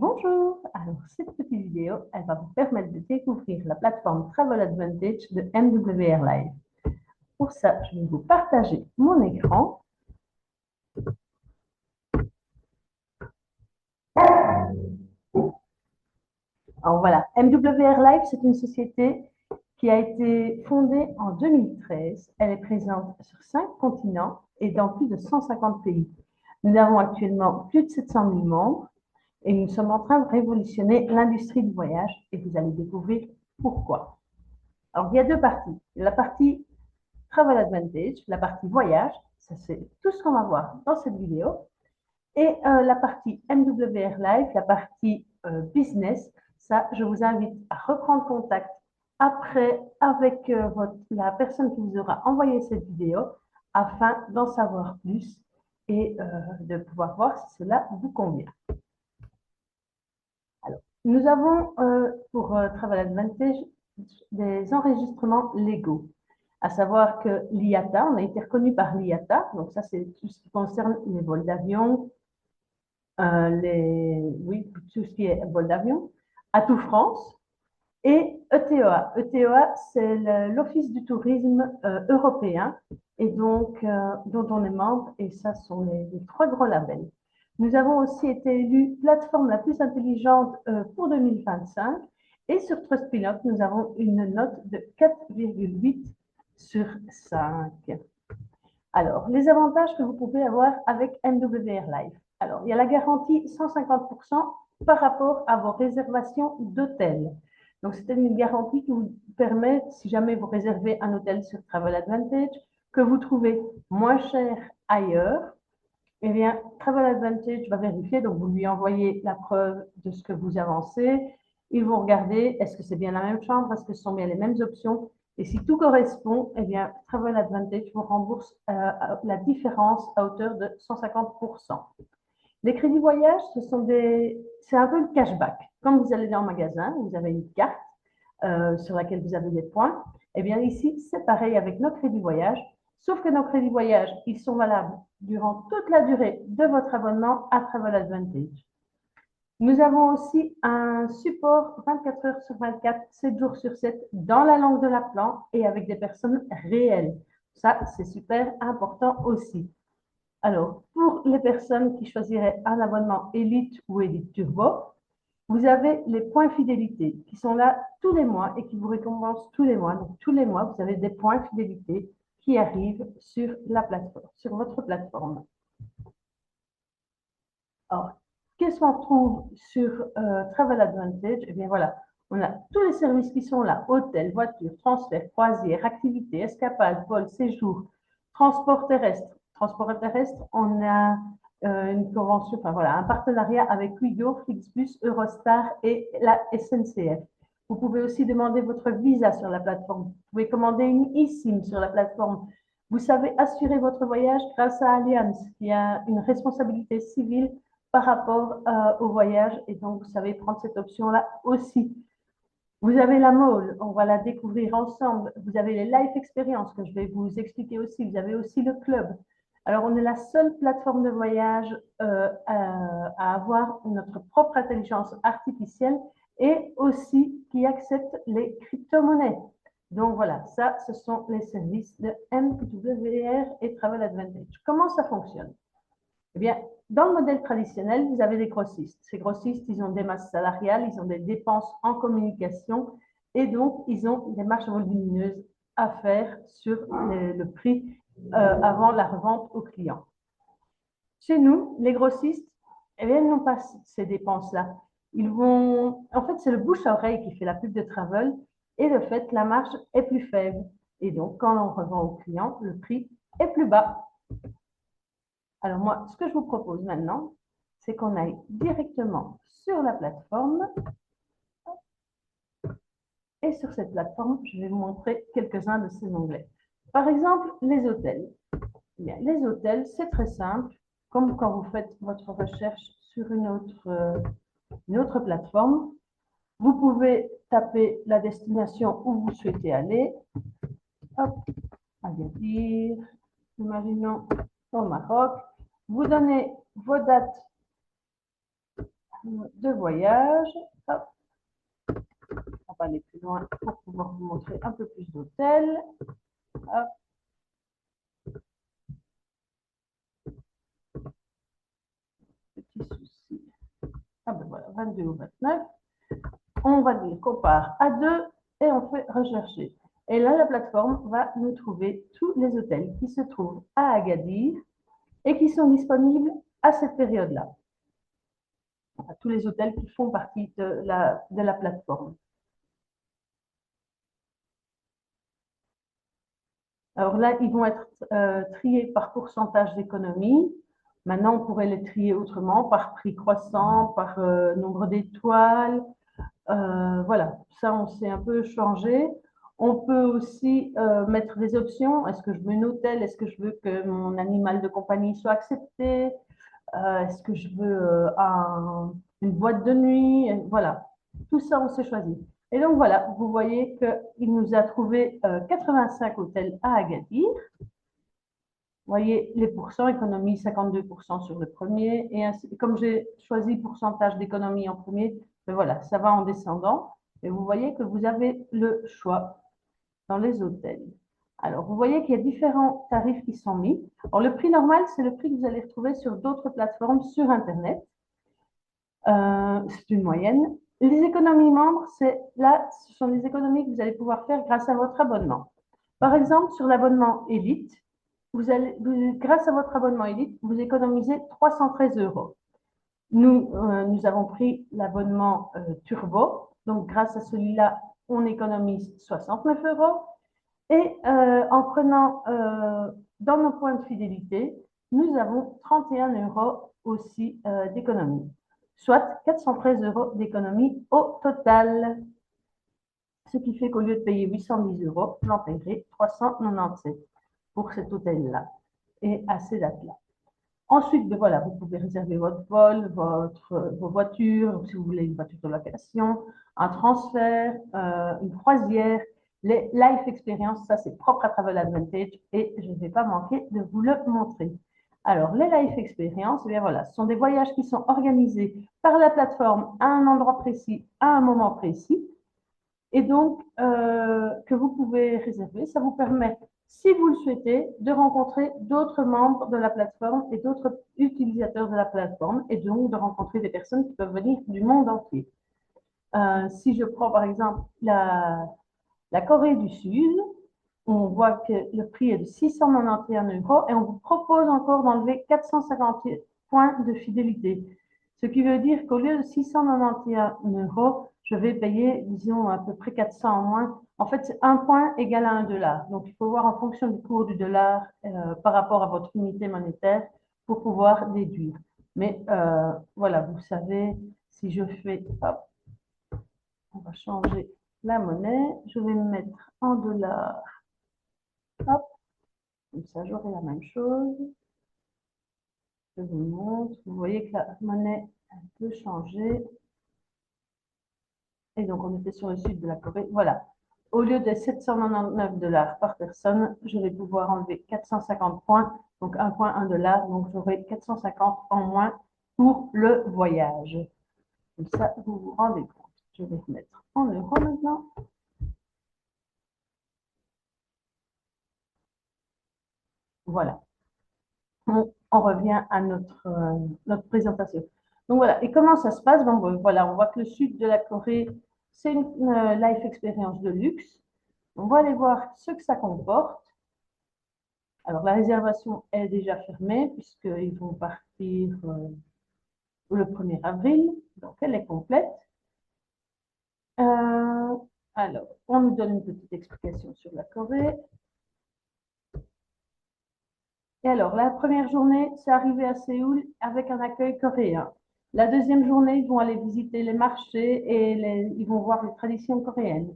Bonjour, alors cette petite vidéo, elle va vous permettre de découvrir la plateforme Travel Advantage de MWR Live. Pour ça, je vais vous partager mon écran. Alors voilà, MWR Live, c'est une société qui a été fondée en 2013. Elle est présente sur 5 continents et dans plus de 150 pays. Nous avons actuellement plus de 700 000 membres et nous sommes en train de révolutionner l'industrie du voyage et vous allez découvrir pourquoi. Alors, il y a deux parties. La partie Travel Advantage, la partie voyage, ça c'est tout ce qu'on va voir dans cette vidéo. Et la partie MWR Live, la partie business, ça, je vous invite à reprendre contact après avec la personne qui vous aura envoyé cette vidéo afin d'en savoir plus et de pouvoir voir si cela vous convient. Alors, nous avons pour Travel Advantage des enregistrements légaux, à savoir que l'IATA, on a été reconnu par l'IATA, donc ça c'est tout ce qui concerne les vols d'avion, oui, tout ce qui est vol d'avion, Atout France et ETOA. ETOA, c'est l'Office du tourisme européen et donc dont on est membre et ça sont les trois gros labels. Nous avons aussi été élus plateforme la plus intelligente pour 2025 et sur Trustpilot, nous avons une note de 4,8 sur 5. Alors, les avantages que vous pouvez avoir avec MWR Live. Alors, il y a la garantie 150% par rapport à vos réservations d'hôtel. Donc, c'est une garantie qui vous permet, si jamais vous réservez un hôtel sur Travel Advantage, que vous trouvez moins cher ailleurs, eh bien, Travel Advantage va vérifier, donc vous lui envoyez la preuve de ce que vous avancez. Ils vont regarder, est-ce que c'est bien la même chambre, est-ce que ce sont bien les mêmes options. Et si tout correspond, eh bien, Travel Advantage vous rembourse la différence à hauteur de 150%. Les crédits voyage, c'est un peu le cashback. Quand vous allez dans un magasin, vous avez une carte sur laquelle vous avez des points. Eh bien, ici, c'est pareil avec nos crédits voyage, sauf que nos crédits voyage, ils sont valables durant toute la durée de votre abonnement à Travel Advantage. Nous avons aussi un support 24 heures sur 24, 7 jours sur 7 dans la langue de l'appelant et avec des personnes réelles. Ça, c'est super important aussi. Alors, pour les personnes qui choisiraient un abonnement Elite ou Elite Turbo, vous avez les points fidélité qui sont là tous les mois et qui vous récompensent tous les mois. Donc, tous les mois, vous avez des points fidélité qui arrivent sur la plateforme, sur votre plateforme. Alors, qu'est-ce qu'on retrouve sur Travel Advantage? Eh bien, voilà, on a tous les services qui sont là, hôtel, voiture, transfert, croisière, activités, escapades, vol, séjour, transport terrestre. Transport terrestre, on a une convention, enfin voilà, un partenariat avec Ouigo, Flixbus, Eurostar et la SNCF. Vous pouvez aussi demander votre visa sur la plateforme. Vous pouvez commander une eSIM sur la plateforme. Vous savez assurer votre voyage grâce à Allianz, qui a une responsabilité civile par rapport au voyage et donc vous savez prendre cette option-là aussi. Vous avez la mall, on va la découvrir ensemble. Vous avez les life experiences que je vais vous expliquer aussi. Vous avez aussi le club. Alors, on est la seule plateforme de voyage à avoir notre propre intelligence artificielle et aussi qui accepte les crypto-monnaies. Donc voilà, ça, ce sont les services de MWR et Travel Advantage. Comment ça fonctionne? Eh bien, dans le modèle traditionnel, vous avez des grossistes. Ces grossistes, ils ont des masses salariales, ils ont des dépenses en communication et donc ils ont des marges volumineuses à faire sur le prix avant la revente aux clients. Chez nous, les grossistes, eh bien, ils n'ont pas ces dépenses-là. En fait, c'est le bouche à oreille qui fait la pub de travel et de fait, la marge est plus faible. Et donc, quand on revend aux clients, le prix est plus bas. Alors moi, ce que je vous propose maintenant, c'est qu'on aille directement sur la plateforme. Et sur cette plateforme, je vais vous montrer quelques-uns de ces onglets. Par exemple, les hôtels. Bien, les hôtels, c'est très simple. Comme quand vous faites votre recherche sur une autre plateforme, vous pouvez taper la destination où vous souhaitez aller. Hop, Agadir, imaginons au Maroc. Vous donnez vos dates de voyage. Hop, on va aller plus loin pour pouvoir vous montrer un peu plus d'hôtels. Hop. Petit souci. Ah ben voilà, 22 ou 29. On va dire qu'on part à 2 et on fait rechercher. Et là, la plateforme va nous trouver tous les hôtels qui se trouvent à Agadir et qui sont disponibles à cette période-là. Tous les hôtels qui font partie de la plateforme. Alors là, ils vont être triés par pourcentage d'économie. Maintenant, on pourrait les trier autrement, par prix croissant, par nombre d'étoiles. Voilà, ça, on s'est un peu changé. On peut aussi mettre des options. Est-ce que je veux un hôtel? Est-ce que je veux que mon animal de compagnie soit accepté? Est-ce que je veux une boîte de nuit? Voilà, tout ça, on s'est choisi. Et donc voilà, vous voyez qu'il nous a trouvé 85 hôtels à Agadir. Vous voyez les pourcents, économie 52% sur le premier. Et ainsi, comme j'ai choisi pourcentage d'économie en premier, ben voilà, ça va en descendant. Et vous voyez que vous avez le choix dans les hôtels. Alors, vous voyez qu'il y a différents tarifs qui sont mis. Alors, le prix normal, c'est le prix que vous allez retrouver sur d'autres plateformes sur Internet. C'est une moyenne. Les économies membres, là, ce sont des économies que vous allez pouvoir faire grâce à votre abonnement. Par exemple, sur l'abonnement Elite, grâce à votre abonnement Elite, vous économisez 313 €. Nous avons pris l'abonnement Turbo. Donc, grâce à celui-là, on économise 69 €. Et en prenant dans nos points de fidélité, nous avons 31 € aussi d'économie, soit 413 € d'économie au total. Ce qui fait qu'au lieu de payer 810 €, vous en payerez 397 pour cet hôtel-là et à ces dates-là. Ensuite, ben voilà, vous pouvez réserver votre vol, vos voitures, si vous voulez une voiture de location, un transfert, une croisière, les life experience, ça c'est propre à Travel Advantage et je ne vais pas manquer de vous le montrer. Alors, les life experience, eh bien voilà, ce sont des voyages qui sont organisés par la plateforme à un endroit précis, à un moment précis, et donc que vous pouvez réserver. Ça vous permet, si vous le souhaitez, de rencontrer d'autres membres de la plateforme et d'autres utilisateurs de la plateforme, et donc de rencontrer des personnes qui peuvent venir du monde entier. Si je prends par exemple la Corée du Sud, on voit que le prix est de 691 € et on vous propose encore d'enlever 450 points de fidélité. Ce qui veut dire qu'au lieu de 691 €, je vais payer, disons, à peu près 400 en moins. En fait, c'est un point égale à 1 $. Donc, il faut voir en fonction du cours du dollar par rapport à votre unité monétaire pour pouvoir déduire. Mais voilà, vous savez, si je fais, hop, on va changer la monnaie, je vais me mettre en dollars. Hop, comme ça, j'aurai la même chose. Je vous montre. Vous voyez que la monnaie peut changer. Et donc, on était sur le sud de la Corée. Voilà. Au lieu de 799 $ par personne, je vais pouvoir enlever 450 points. Donc, un point, 1 $. Donc, j'aurai 450 en moins pour le voyage. Comme ça, vous vous rendez compte. Je vais mettre en euros maintenant. Voilà. On revient à notre présentation. Donc voilà, et comment ça se passe? Donc voilà, on voit que le sud de la Corée, c'est une life experience de luxe. On va aller voir ce que ça comporte. Alors la réservation est déjà fermée puisqu'ils vont partir le 1er avril, donc elle est complète. Alors, on nous donne une petite explication sur la Corée. Et alors, la première journée, c'est arrivé à Séoul avec un accueil coréen. La deuxième journée, ils vont aller visiter les marchés et ils vont voir les traditions coréennes.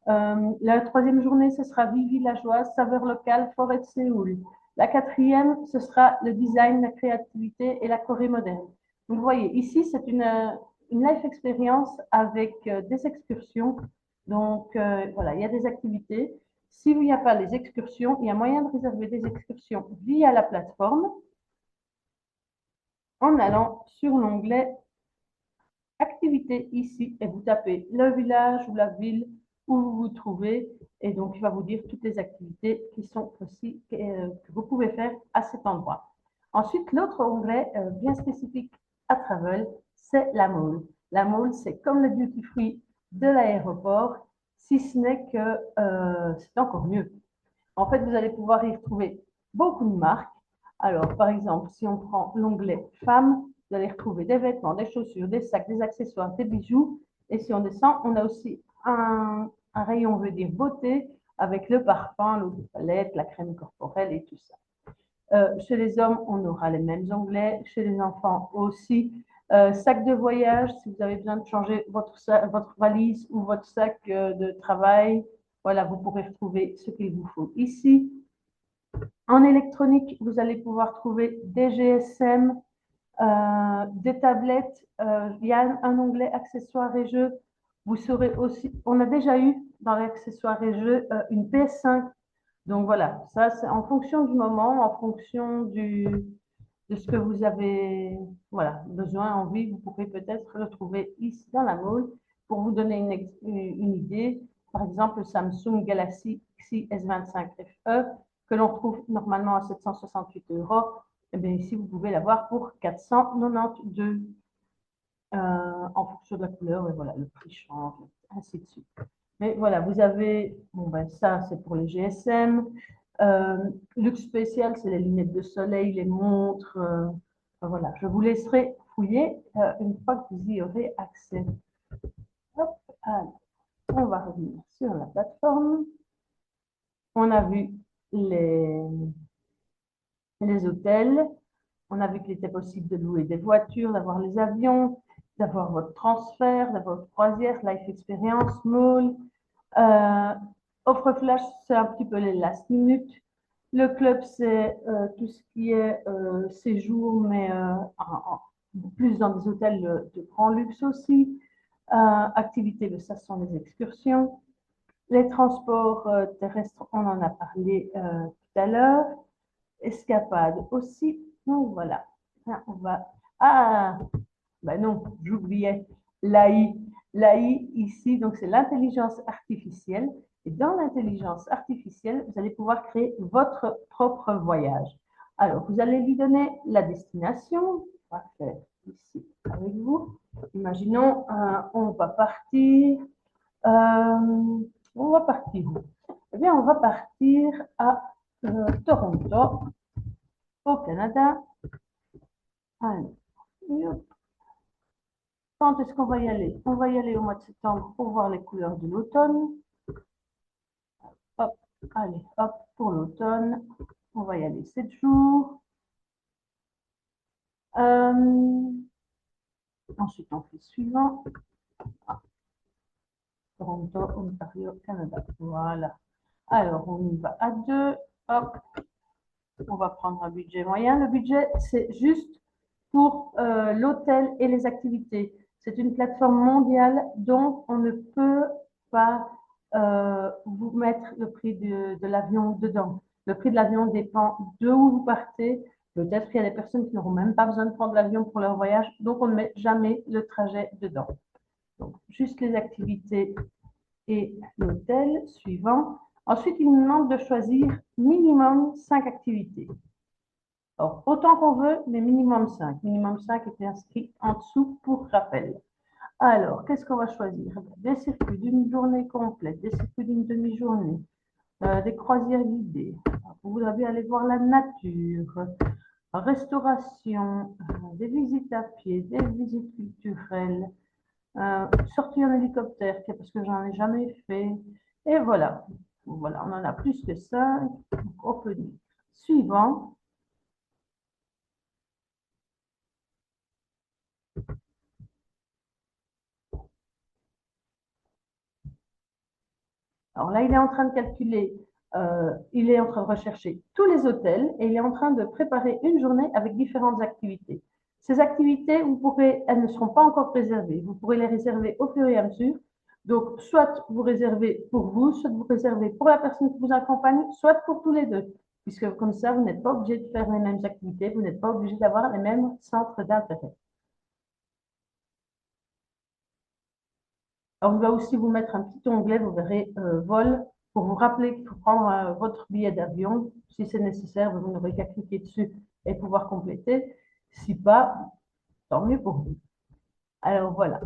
La troisième journée, ce sera vie villageoise, saveur locale, forêt de Séoul. La quatrième, ce sera le design, la créativité et la Corée moderne. Donc, vous voyez, ici, c'est une life experience avec des excursions. Donc, voilà, il y a des activités. S'il n'y a pas les excursions, il y a moyen de réserver des excursions via la plateforme en allant sur l'onglet activité ici et vous tapez le village ou la ville où vous vous trouvez et donc il va vous dire toutes les activités qui sont possibles que vous pouvez faire à cet endroit. Ensuite, l'autre onglet bien spécifique à Travel, c'est la mall. La mall, c'est comme le duty free de l'aéroport, si ce n'est que c'est encore mieux. En fait, vous allez pouvoir y retrouver beaucoup de marques. Alors, par exemple, si on prend l'onglet femmes, vous allez retrouver des vêtements, des chaussures, des sacs, des accessoires, des bijoux. Et si on descend, on a aussi un rayon, on veut dire beauté, avec le parfum, l'eau de toilette, la crème corporelle et tout ça. Chez les hommes, on aura les mêmes onglets. Chez les enfants aussi. Sac de voyage, si vous avez besoin de changer votre valise ou votre sac de travail, voilà, vous pourrez retrouver ce qu'il vous faut ici. En électronique, vous allez pouvoir trouver des GSM, des tablettes. Il y a un onglet accessoires et jeux. Vous saurez aussi, on a déjà eu dans les accessoires et jeux une PS5. Donc voilà, ça c'est en fonction du moment, en fonction de ce que vous avez voilà, besoin, envie, vous pourrez peut-être le trouver ici dans la mall. Pour vous donner une idée, par exemple, le Samsung Galaxy S25 FE, que l'on trouve normalement à 768 €, et bien ici, vous pouvez l'avoir pour 492 en fonction de la couleur, et voilà, le prix change, ainsi de suite. Mais voilà, vous avez, bon ben ça c'est pour les GSM. Luxe spécial, c'est les lunettes de soleil, les montres. Enfin, voilà, je vous laisserai fouiller une fois que vous y aurez accès. Hop, allez, on va revenir sur la plateforme. On a vu les, les hôtels. On a vu qu'il était possible de louer des voitures, d'avoir les avions, d'avoir votre transfert, d'avoir votre croisière, Life Experience, Mall. Euh, Offre flash, c'est un petit peu les last minutes. Le club, c'est tout ce qui est séjour, mais plus dans des hôtels de grand luxe aussi. Activités, ça sont les excursions. Les transports terrestres, on en a parlé tout à l'heure. Escapade aussi. Donc voilà. Là, on va. Ah, ben non, j'oubliais l'AI. L'AI ici, donc c'est l'intelligence artificielle. Et dans l'intelligence artificielle, vous allez pouvoir créer votre propre voyage. Alors, vous allez lui donner la destination. On va faire ici avec vous. Imaginons, on va partir. On va partir où? Eh bien, on va partir à Toronto, au Canada. Allez, quand est-ce qu'on va y aller? On va y aller au mois de septembre pour voir les couleurs de l'automne. Hop, allez, hop, pour l'automne, on va y aller 7 jours. Ensuite, on fait suivant. Ah, Toronto, Ontario, Canada. Voilà. Alors, on y va à 2. Hop, on va prendre un budget moyen. Le budget, c'est juste pour l'hôtel et les activités. C'est une plateforme mondiale, donc on ne peut pas vous mettre le prix de l'avion dedans. Le prix de l'avion dépend de où vous partez. Peut-être qu'il y a des personnes qui n'auront même pas besoin de prendre l'avion pour leur voyage, donc on ne met jamais le trajet dedans. Donc, juste les activités et l'hôtel suivant. Ensuite, il nous demande de choisir minimum 5 activités. Alors, autant qu'on veut, mais minimum 5. Minimum 5 est inscrit en dessous pour rappel. Alors, qu'est-ce qu'on va choisir? Des circuits d'une journée complète, des circuits d'une demi-journée, des croisières guidées. Vous voudrez aller voir la nature, restauration, des visites à pied, des visites culturelles, sortir en hélicoptère, parce que j'en ai jamais fait. Et voilà. Voilà, on en a plus que ça. On peut dire. Suivant. Alors là, il est en train de calculer, il est en train de rechercher tous les hôtels et il est en train de préparer une journée avec différentes activités. Ces activités, elles ne seront pas encore réservées. Vous pourrez les réserver au fur et à mesure. Donc, soit vous réservez pour vous, soit vous réservez pour la personne qui vous accompagne, soit pour tous les deux. Puisque comme ça, vous n'êtes pas obligé de faire les mêmes activités, vous n'êtes pas obligé d'avoir les mêmes centres d'intérêt. Alors, on va aussi vous mettre un petit onglet, vous verrez vol, pour vous rappeler qu'il faut prendre votre billet d'avion. Si c'est nécessaire, vous n'aurez qu'à cliquer dessus et pouvoir compléter. Si pas, tant mieux pour vous. Alors voilà,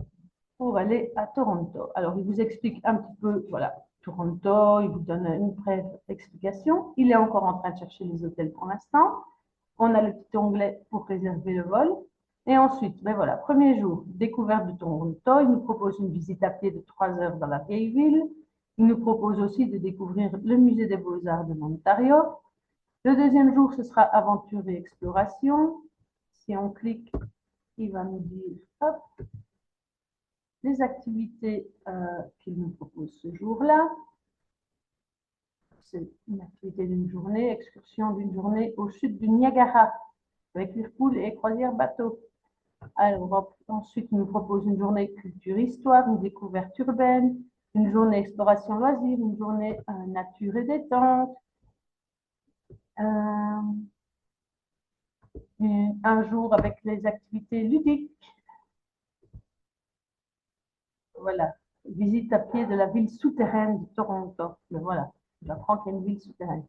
pour aller à Toronto. Alors, il vous explique un petit peu, voilà, Toronto, il vous donne une brève explication. Il est encore en train de chercher les hôtels pour l'instant. On a le petit onglet pour réserver le vol. Et ensuite, ben voilà, premier jour, découverte de Toronto. Il nous propose une visite à pied de 3 heures dans la vieille ville. Il nous propose aussi de découvrir le musée des Beaux-Arts de l'Ontario. Le deuxième jour, ce sera aventure et exploration. Si on clique, il va nous dire, hop, les activités qu'il nous propose ce jour-là. C'est une activité d'une journée, excursion d'une journée aux chutes du Niagara, avec Whirlpool et croisière bateau. Alors, ensuite, il nous propose une journée culture-histoire, une découverte urbaine, une journée exploration loisirs, une journée nature et détente, un jour avec les activités ludiques. Voilà, visite à pied de la ville souterraine de Toronto. Mais voilà, j'apprends qu'il y a une ville souterraine.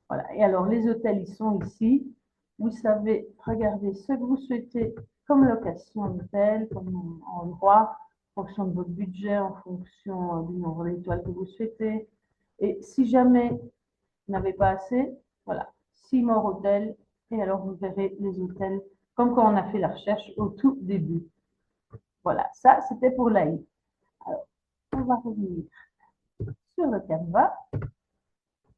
Voilà. Et alors, les hôtels, ils sont ici. Vous savez, regardez ce que vous souhaitez comme location d'hôtel, comme endroit, en fonction de votre budget, en fonction du nombre d'étoiles que vous souhaitez. Et si jamais vous n'avez pas assez, voilà, 6 morts hôtels. Et alors, vous verrez les hôtels comme quand on a fait la recherche au tout début. Voilà, ça, c'était pour l'AI. Alors, on va revenir sur le Canva.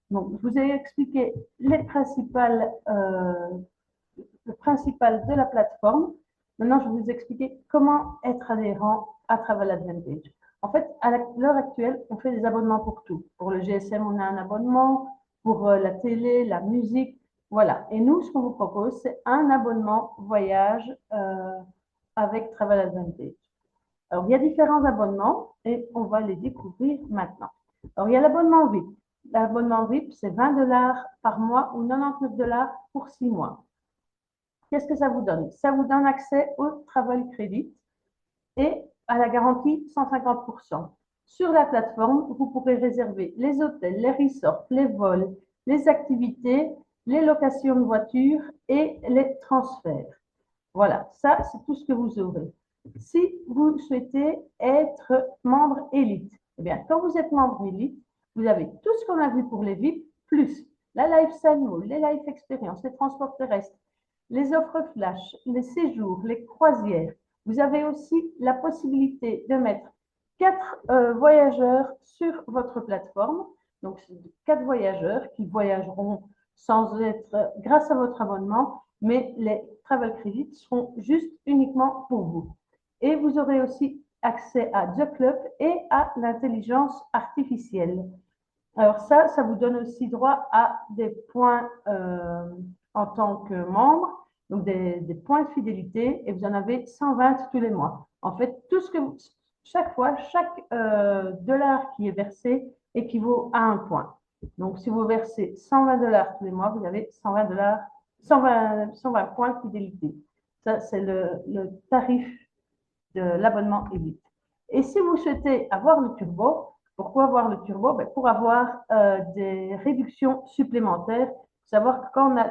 Donc, je vous ai expliqué les principales le principal de la plateforme. Maintenant, je vais vous expliquer comment être adhérent à Travel Advantage. En fait, à l'heure actuelle, on fait des abonnements pour tout. Pour le GSM, on a un abonnement. Pour la télé, la musique, voilà. Et nous, ce qu'on vous propose, c'est un abonnement voyage avec Travel Advantage. Alors, il y a différents abonnements et on va les découvrir maintenant. Alors, il y a l'abonnement VIP. L'abonnement VIP, c'est 20 $ par mois ou 99 $ pour 6 mois. Qu'est-ce que ça vous donne? Ça vous donne accès au Travel Credit et à la garantie 150%. Sur la plateforme, vous pourrez réserver les hôtels, les resorts, les vols, les activités, les locations de voitures et les transferts. Voilà, ça, c'est tout ce que vous aurez. Si vous souhaitez être membre élite, eh bien, quand vous êtes membre élite, vous avez tout ce qu'on a vu pour les VIP, plus la Lifestyle Mall, les Life Experience, les transports terrestres, les offres flash, les séjours, les croisières. Vous avez aussi la possibilité de mettre 4 voyageurs sur votre plateforme. Donc, c'est 4 voyageurs qui voyageront sans être grâce à votre abonnement, mais les travel credits seront juste uniquement pour vous. Et vous aurez aussi accès à The Club et à l'intelligence artificielle. Alors ça vous donne aussi droit à des points en tant que membre, donc des points de fidélité, et vous en avez 120 tous les mois. En fait, tout ce que chaque fois, chaque dollar qui est versé équivaut à un point. Donc, si vous versez 120 $ tous les mois, vous avez 120 $, 120 points de fidélité. Ça, c'est le tarif de l'abonnement élite. Et si vous souhaitez avoir le turbo, pourquoi avoir le turbo? Ben, pour avoir des réductions supplémentaires. Il faut savoir que quand on a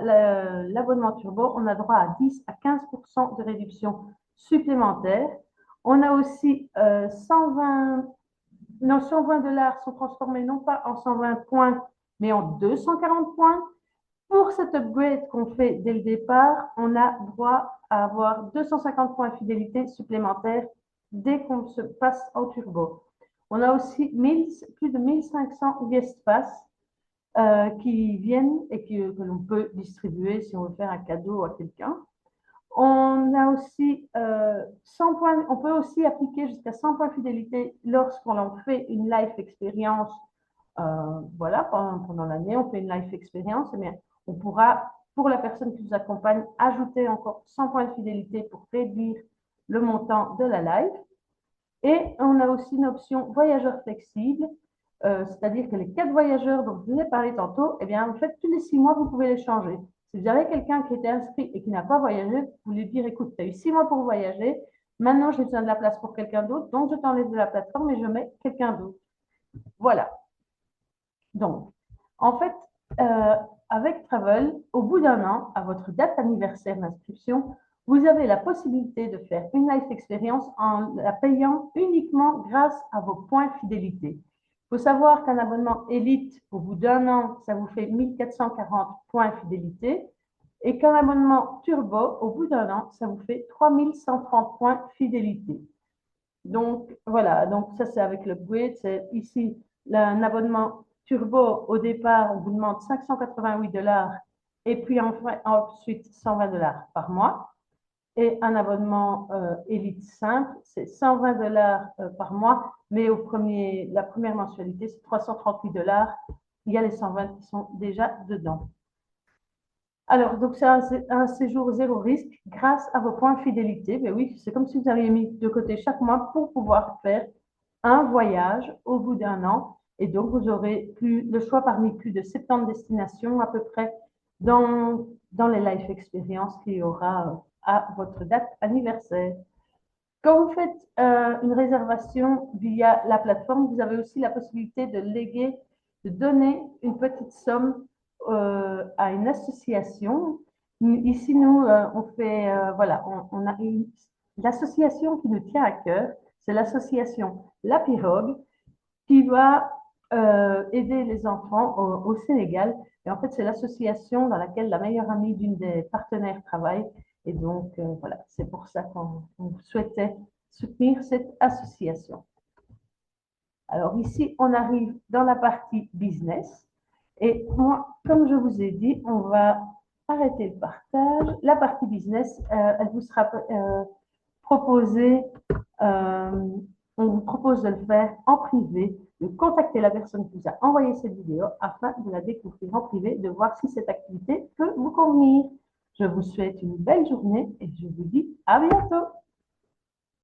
l'abonnement turbo, on a droit à 10 à 15% de réduction supplémentaire. On a aussi 120 $ sont transformés non pas en 120 points, mais en 240 points. Pour cet upgrade qu'on fait dès le départ, on a droit à avoir 250 points de fidélité supplémentaires dès qu'on se passe en turbo. On a aussi plus de 1500 guest pass qui viennent et que l'on peut distribuer si on veut faire un cadeau à quelqu'un. On a aussi 100 points, on peut aussi appliquer jusqu'à 100 points de fidélité lorsqu'on fait une life expérience. Voilà, pendant l'année, on fait une life expérience. Eh bien, on pourra, pour la personne qui nous accompagne, ajouter encore 100 points de fidélité pour réduire le montant de la life. Et on a aussi une option voyageur flexible, c'est-à-dire que les 4 voyageurs dont je vous ai parlé tantôt, eh bien, en fait, tous les 6 mois, vous pouvez les changer. Si vous avez quelqu'un qui était inscrit et qui n'a pas voyagé, vous lui dire, écoute, tu as eu 6 mois pour voyager, Maintenant, j'ai besoin de la place pour quelqu'un d'autre, donc je t'enlève de la plateforme et je mets quelqu'un d'autre. Voilà. Donc, en fait, euh, avec Travel, au bout d'un an, à votre date anniversaire d'inscription, vous avez la possibilité de faire une life expérience en la payant uniquement grâce à vos points fidélité. Il faut savoir qu'un abonnement Elite, au bout d'un an, ça vous fait 1440 points fidélité et qu'un abonnement Turbo, au bout d'un an, ça vous fait 3130 points fidélité. Donc, voilà, donc ça c'est avec l'upgrade. C'est ici un abonnement turbo. Au départ, on vous demande 588 $ et puis ensuite 120 $ par mois. Et un abonnement Elite simple, c'est 120 $ par mois, mais la première mensualité, c'est 338 $. Il y a les 120 qui sont déjà dedans. Alors, donc c'est un séjour zéro risque grâce à vos points fidélité. Mais oui, c'est comme si vous aviez mis de côté chaque mois pour pouvoir faire un voyage au bout d'un an. Et donc, vous aurez le choix parmi plus de 70 destinations à peu près dans les life experiences qu'il y aura à votre date anniversaire. Quand vous faites une réservation via la plateforme, vous avez aussi la possibilité de léguer, de donner une petite somme à une association. Ici, nous, on fait, voilà, on a l'association qui nous tient à cœur, c'est l'association La Pirogue, qui va aider les enfants au Sénégal. Et en fait, c'est l'association dans laquelle la meilleure amie d'une des partenaires travaille. Et donc, voilà, c'est pour ça qu'on souhaitait soutenir cette association. Alors ici, on arrive dans la partie business. Et moi, comme je vous ai dit, on va arrêter le partage. La partie business, elle vous sera proposée. euh, on vous propose de le faire en privé, de contacter la personne qui vous a envoyé cette vidéo afin de la découvrir en privé, de voir si cette activité peut vous convenir. Je vous souhaite une belle journée et je vous dis à bientôt.